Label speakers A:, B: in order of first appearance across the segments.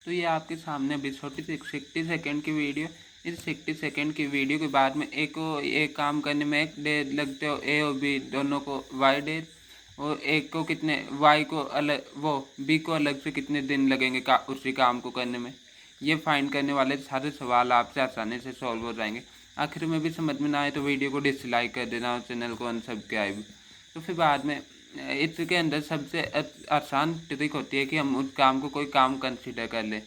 A: तो ये आपके सामने अभी छोटी सी 60 सेकंड की वीडियो। इस 60 सेकंड की वीडियो के बाद में एक काम करने में 1 डे लगते हो, ए और बी दोनों को वाई डेज, और एक को कितने वाई को अलग, वो बी को अलग से कितने दिन लगेंगे उसी काम को करने में। ये फाइंड करने वाले सारे सवाल आपसे आसानी से सॉल्व हो जाएंगे। आखिर में भी समझ में ना आए तो वीडियो को डिसलाइक कर देना और चैनल को अनसब्सक्राइब। तो फिर बाद में इसके अंदर सबसे आसान ट्रिक होती है कि हम उस काम को कोई काम कंसीडर कर लें।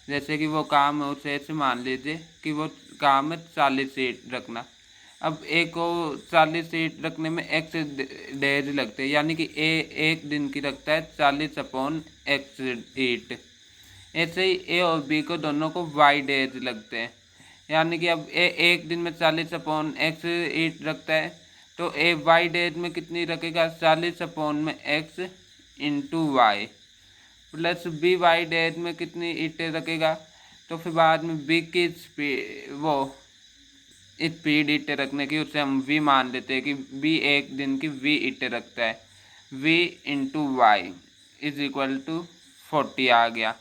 A: जैसे कि वो काम है, उसे ऐसे मान लीजिए कि वो काम है 40 सीट रखना। अब ए को 40 सीट रखने में एक्स डेज लगते हैं, यानी कि ए एक दिन की रखता है 40/x ईट। ऐसे ही ए और बी को दोनों को वाई डेज लगते हैं, यानी कि अब ए एक दिन में 40/x ईट रखता है, तो ए वाई डेज में कितनी रखेगा 40/x into y, plus b y days में कितनी ईटें रखेगा। तो फिर बाद में बी की स्पीड ईटें रखने की उसे हम वी मान लेते हैं कि बी एक दिन की वी ईटें रखता है। V into y is equal to 40 आ गया।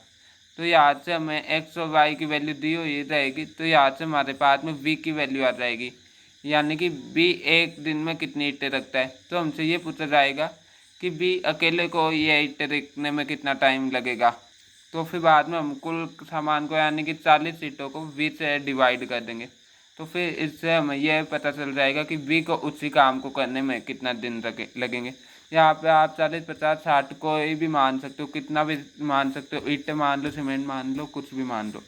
A: तो यहाँ से हमें एक्स और वाई की वैल्यू दी हुई रहेगी, तो यहाँ से हमारे पास में वी की वैल्यू आ जाएगी, यानी कि बी एक दिन में कितनी ईंटें रखता है। तो हमसे ये पूछा जाएगा कि बी अकेले को ये ईंटें रखने में कितना टाइम लगेगा। तो फिर बाद में हम कुल सामान को यानी कि 40 ईंटों को वी से डिवाइड कर देंगे। तो फिर इससे हमें यह पता चल जाएगा कि बी को उसी काम को करने में कितना दिन लगेंगे। यहाँ पे आप 40, 50, 60 कोई भी मान सकते हो, कितना भी मान सकते हो, ईंटें मान लो, सीमेंट मान लो, कुछ भी मान लो।